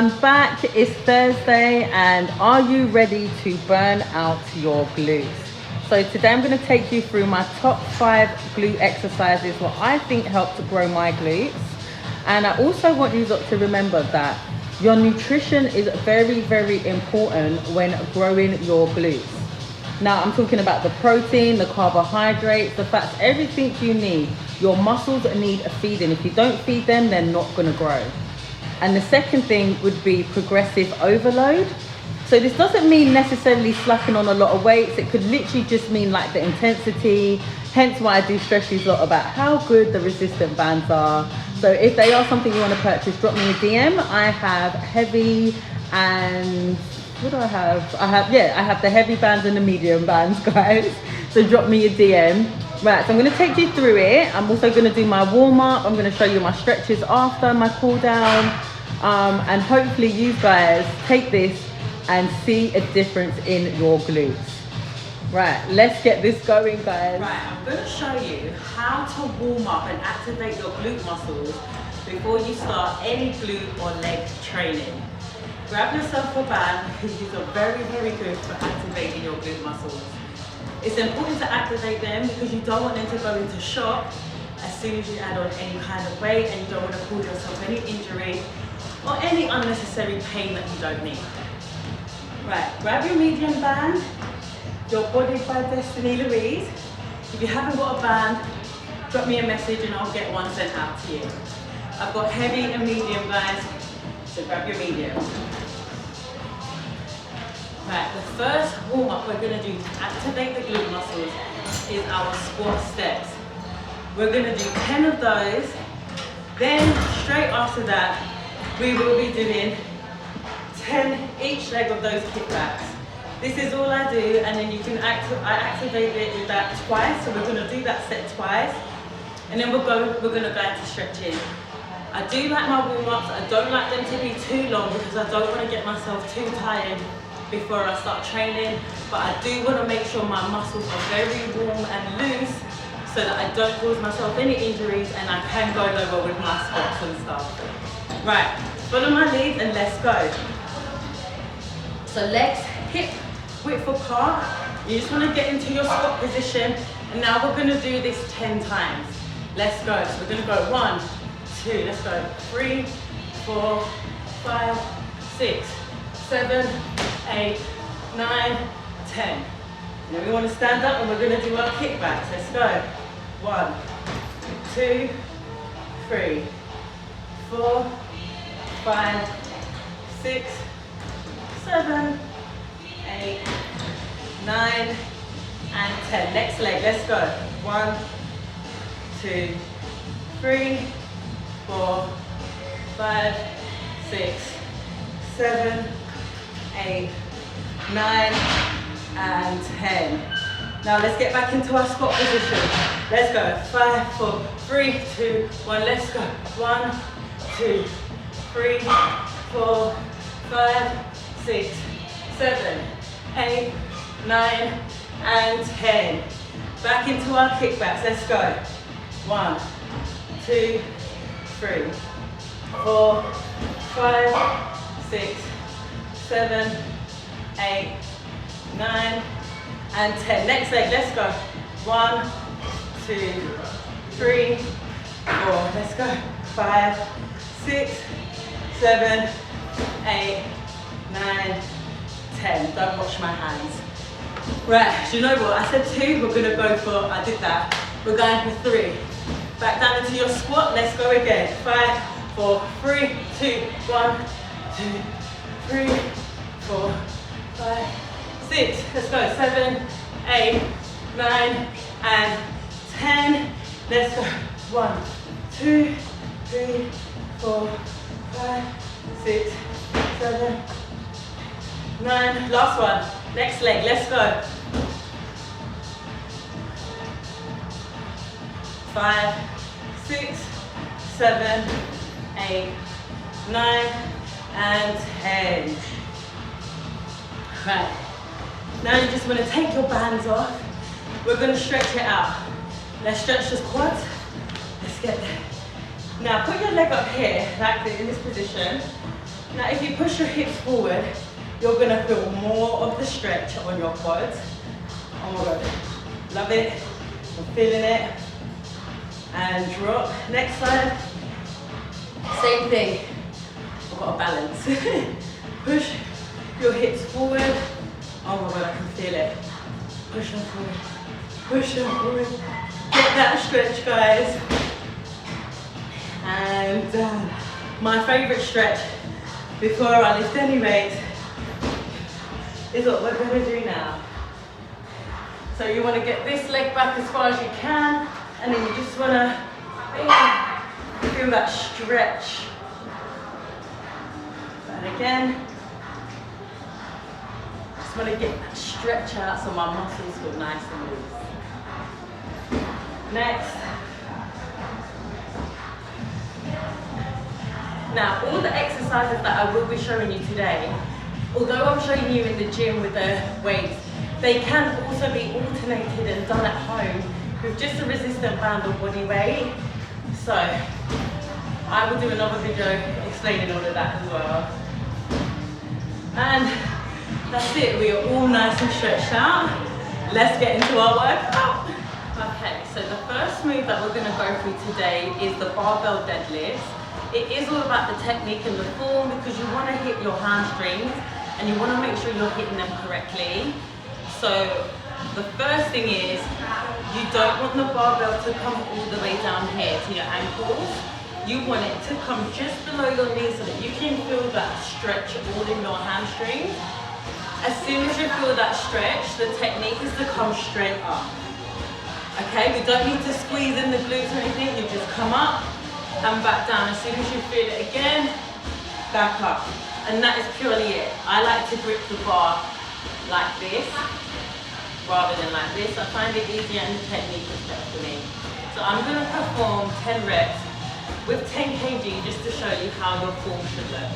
I'm back. It's Thursday, and are you ready to burn out your glutes? So today I'm going to take you through my top 5 glute exercises, what I think help to grow my glutes. And I also want you to remember that your nutrition is very, very important when growing your glutes. Now I'm talking about the protein, the carbohydrates, the fats, everything you need. Your muscles need a feeding. If you don't feed them, they're not going to grow. And the second thing would be progressive overload. So this doesn't mean necessarily slacking on a lot of weights. It could literally just mean like the intensity. Hence why I do stress you a lot about how good the resistant bands are. So if they are something you want to purchase, drop me a DM. I have heavy and what do I have? I have the heavy bands and the medium bands, guys. So drop me a DM. Right, so I'm going to take you through it. I'm also going to do my warm-up. I'm going to show you my stretches after my cool down. And hopefully you guys take this and see a difference in your glutes. Right, let's get this going, guys. Right, I'm going to show you how to warm up and activate your glute muscles before you start any glute or leg training. Grab yourself a band because these are very, very good for activating your glute muscles. It's important to activate them because you don't want them to go into shock as soon as you add on any kind of weight, and you don't want to cause yourself any injury or any unnecessary pain that you don't need. Right, grab your medium band, your Body by Destiny Louise. If you haven't got a band, drop me a message and I'll get one sent out to you. I've got heavy and medium, guys, so grab your medium. Right, the first warm-up we're going to do to activate the glute muscles is our squat steps. We're going to do 10 of those. Then straight after that, we will be doing 10 each leg of those kickbacks. This is all I do, and then you can I activate it with that twice. So we're going to do that set twice, and then we're going to go into stretching. I do like my warm-ups. I don't like them to be too long because I don't want to get myself too tired before I start training, but I do want to make sure my muscles are very warm and loose so that I don't cause myself any injuries and I can go lower with my squats and stuff. Right, follow my lead and let's go. So legs hip width apart. You just want to get into your squat position, and now we're going to do this 10 times. Let's go. So we're going to go 1, 2, let's go 3, 4, 5, 6, 7, 8, 9, 10. And then we want to stand up and we're going to do our kickbacks. Let's go. 1, 2, 3, 4, 5, 6, 7, 8, 9, and 10. Next leg, let's go. 1, 2, 3, 4, 5, 6, 7, 8, 9, and 10. Now let's get back into our squat position. Let's go. 5, 4, 3, 2, 1. Let's go. 1, 2, 3, 4, 5, 6, 7, 8, 9, and 10. Back into our kickbacks. Let's go. 1, 2, 3, 4, 5, 6, 7, 8, 9, and 10. Next leg, let's go. 1, 2, 3, 4. Let's go. 5, 6, 7, 8, 9, 10. Don't wash my hands. Right, do you know what? I said 2, we're gonna go for, I did that. We're going for 3. Back down into your squat, let's go again. 5, 4, 3, 2, 1, 2, 3, 4, 5, 6. Let's go. 7, 8, 9, and 10. Let's go. 1, 2, 3, 4, 5, 6, 7, 9. Last one. Next leg. Let's go. 5, 6, 7, 8, 9, and 10. Right. Now you just want to take your bands off. We're going to stretch it out. Let's stretch the quads. Let's get there. Now put your leg up here, like this, in this position. Now if you push your hips forward, you're gonna feel more of the stretch on your quads. Oh my God, love it, I'm feeling it. And drop, next side. Same thing, I've got to balance. Push your hips forward. Oh my God, I can feel it. Push them forward, push them forward. Get that stretch, guys. And my favorite stretch before I lift any weights is what we're going to do now. So you want to get this leg back as far as you can, and then you just want to feel that stretch. And again, just want to get that stretch out so my muscles feel nice and loose. Next. Now, all the exercises that I will be showing you today, although I'm showing you in the gym with the weights, they can also be alternated and done at home with just a resistant band or body weight. So, I will do another video explaining all of that as well. And that's it, we are all nice and stretched out. Let's get into our workout. Okay, so the first move that we're gonna go through today is the barbell deadlift. It is all about the technique and the form because you want to hit your hamstrings and you want to make sure you're hitting them correctly. So the first thing is you don't want the barbell to come all the way down here to your ankles. You want it to come just below your knees so that you can feel that stretch all in your hamstrings. As soon as you feel that stretch, the technique is to come straight up. Okay, we don't need to squeeze in the glutes or anything, you just come up and back down. As soon as you feel it again, back up. And that is purely it. I like to grip the bar like this rather than like this. I find it easier and the technique is better for me. So I'm going to perform 10 reps with 10 kg just to show you how your form should look.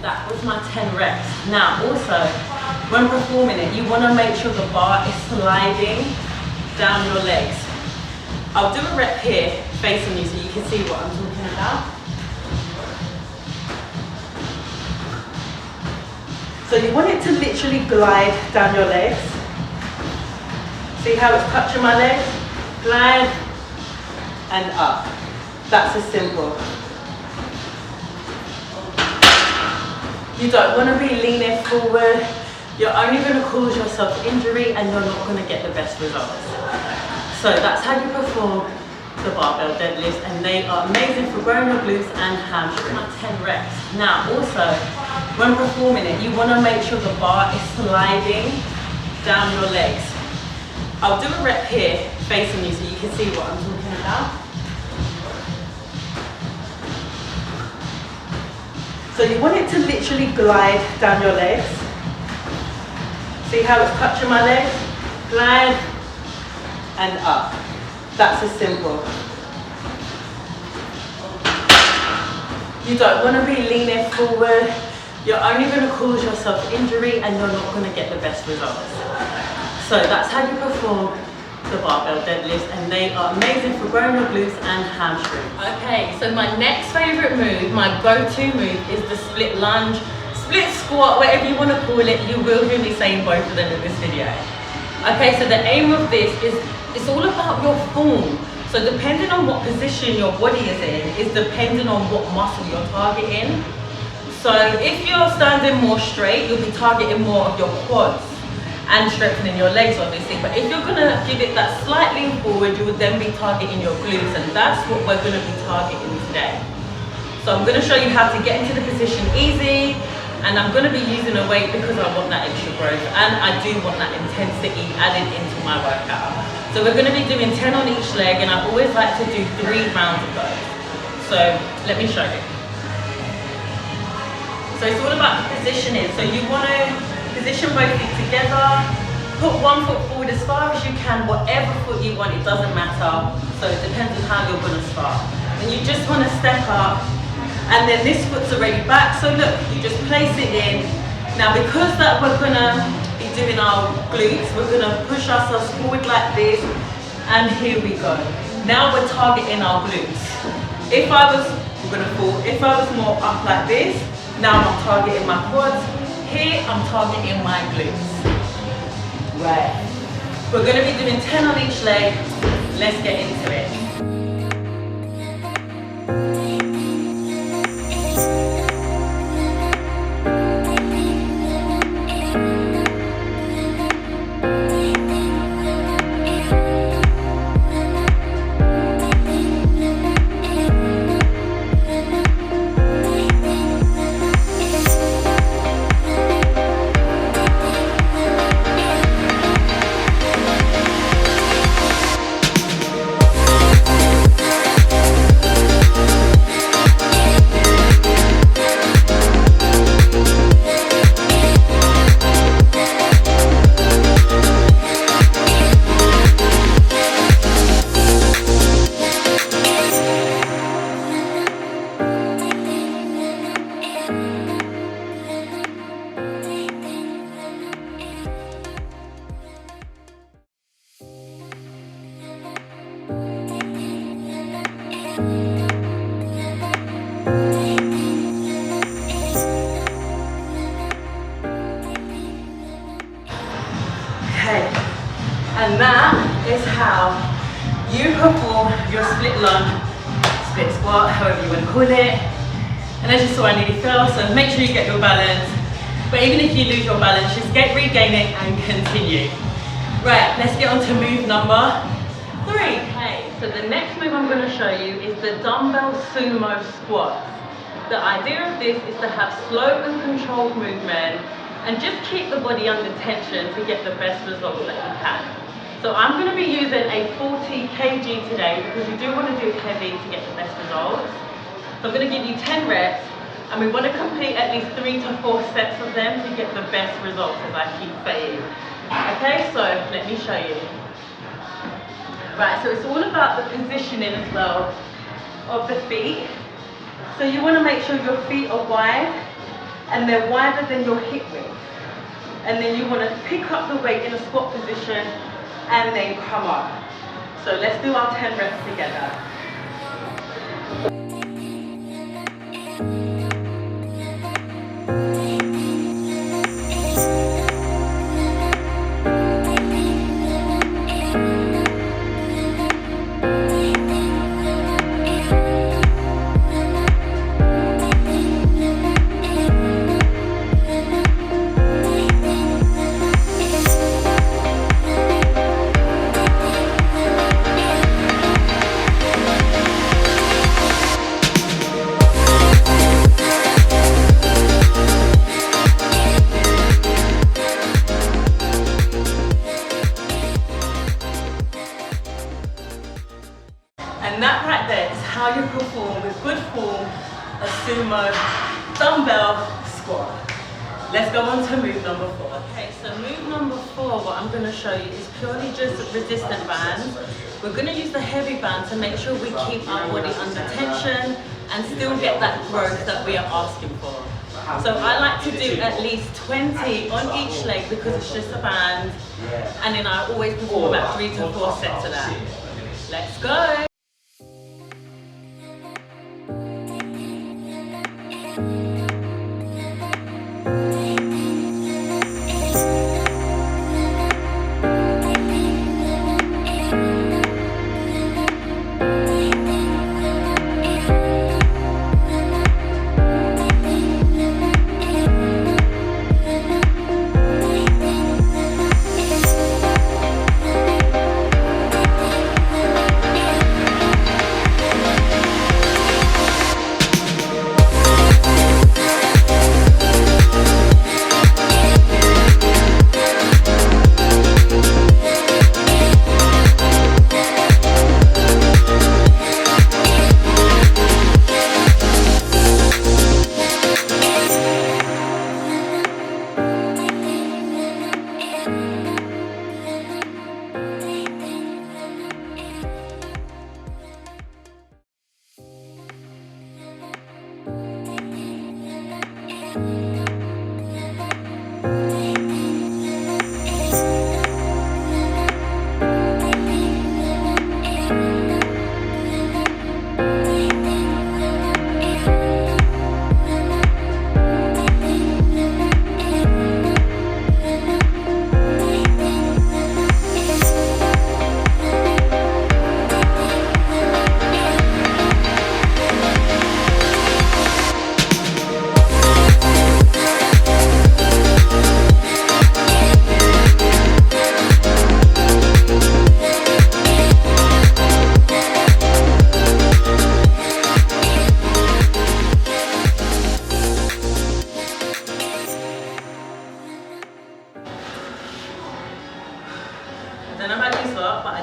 That was my 10 reps. Now also, when performing it, you want to make sure the bar is sliding down your legs. I'll do a rep here facing you so you can see what I'm talking about. So you want it to literally glide down your legs. See how it's touching my legs? Glide and up. That's as simple. You don't want to be leaning forward. You're only going to cause yourself injury and you're not going to get the best results. So that's how you perform the barbell deadlifts, and they are amazing for growing your glutes and hamstrings. 10 reps. Now also, when performing it, you want to make sure the bar is sliding down your legs. I'll do a rep here facing you so you can see what I'm talking about. So you want it to literally glide down your legs. See how it's touching my legs? Glide and up. That's as simple. You don't want to be leaning forward. You're only going to cause yourself injury and you're not going to get the best results. So that's how you perform the barbell deadlifts, and they are amazing for growing your glutes and hamstrings. Okay, so my next favorite move, my go-to move, is the split lunge, split squat, whatever you want to call it. You will hear me saying both of them in this video. Okay, so the aim of this is, it's all about your form. So depending on what position your body is in, is depending on what muscle you're targeting. So if you're standing more straight, you'll be targeting more of your quads and strengthening your legs obviously. But if you're gonna give it that slight lean forward, you would then be targeting your glutes, and that's what we're gonna be targeting today. So I'm gonna show you how to get into the position easy, and I'm gonna be using a weight because I want that extra growth and I do want that intensity added into my workout. So we're gonna be doing 10 on each leg, and I always like to do 3 rounds of those. So let me show you. So it's all about the positioning. So you want to position both feet together, put one foot forward as far as you can, whatever foot you want, it doesn't matter. So it depends on how you're going to start. And you just want to step up, and then this foot's already back. So look, you just place it in. Now because that we're going to be doing our glutes, we're going to push ourselves forward like this, and here we go. Now we're targeting our glutes. If I was more up like this, now I'm targeting my quads. Here, I'm targeting my glutes. Right. We're going to be doing 10 on each leg. Let's get into it. And that is how you perform your split lunge, split squat, however you want to call it. And as you saw, I nearly fell, so make sure you get your balance. But even if you lose your balance, just regain it and continue. Right, let's get on to move number 3. Okay, so the next move I'm going to show you is the dumbbell sumo squat. The idea of this is to have slow and controlled movement and just keep the body under tension to get the best results that you can. So I'm going to be using a 40 kg today because you do want to do it heavy to get the best results. So I'm going to give you 10 reps, and we want to complete at least 3 to 4 sets of them to get the best results, as I keep saying. Okay, so let me show you. Right, so it's all about the positioning as well of the feet. So you want to make sure your feet are wide and they're wider than your hip width. And then you want to pick up the weight in a squat position and then come up. So let's do our 10 reps together. And that right there is how you perform with good form a sumo dumbbell squat. Let's go on to move number 4. Okay, so move number 4, what I'm going to show you is purely just resistant bands. We're going to use the heavy band to make sure we keep our body under tension and still get that growth that we are asking for. So I like to do at least 20 on each leg because it's just a band, and then I always perform about 3 to 4 sets of that. Let's go!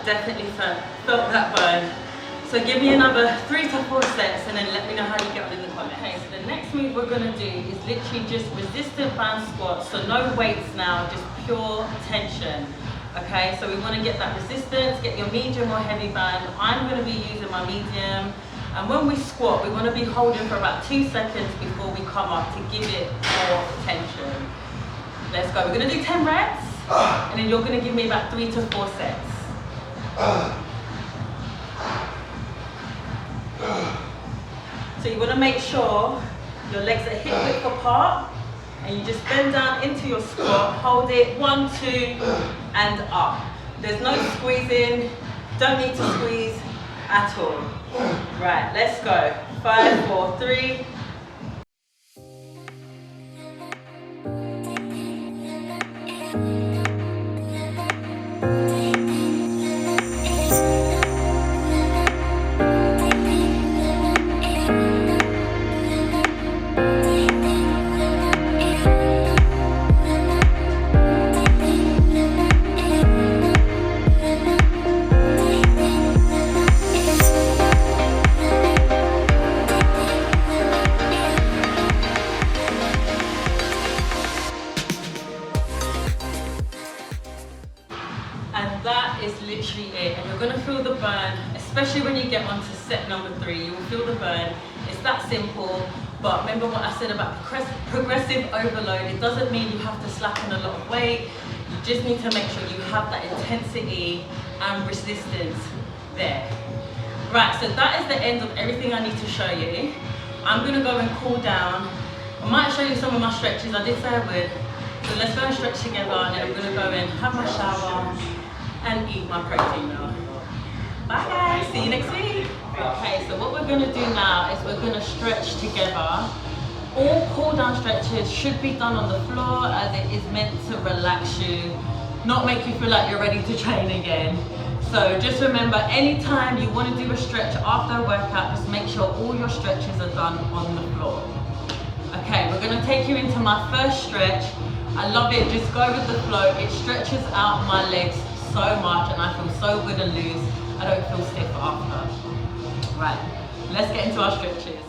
Definitely felt that burn. So give me another 3 to 4 sets and then let me know how you get on in the comments. Okay, so the next move we're gonna do is literally just resistant band squats. So no weights now, just pure tension. Okay, so we wanna get that resistance, get your medium or heavy band. I'm gonna be using my medium. And when we squat, we wanna be holding for about 2 seconds before we come up to give it more tension. Let's go, we're gonna do 10 reps and then you're gonna give me about 3 to 4 sets. So you want to make sure your legs are hip width apart and you just bend down into your squat, hold it, 1, 2 and up. There's no squeezing, don't need to squeeze at all. Right, let's go. 5, 4, 3. And that is literally it. And you're gonna feel the burn, especially when you get onto set number 3, you will feel the burn. It's that simple, but remember what I said about progressive overload. It doesn't mean you have to slap on a lot of weight. You just need to make sure you have that intensity and resistance there. Right, so that is the end of everything I need to show you. I'm gonna go and cool down. I might show you some of my stretches, I did say I would. So let's go and stretch together and then I'm gonna go and have my shower and eat my protein meal. Bye guys, see you next week. Okay, so what we're gonna do now is we're gonna stretch together. All cool down stretches should be done on the floor as it is meant to relax you, not make you feel like you're ready to train again. So just remember, anytime you want to do a stretch after a workout, just make sure all your stretches are done on the floor. Okay, we're gonna take you into my first stretch. I love it, just go with the flow. It stretches out my legs so much and I feel so good and loose. I don't feel stiff after. Right, let's get into our stretches.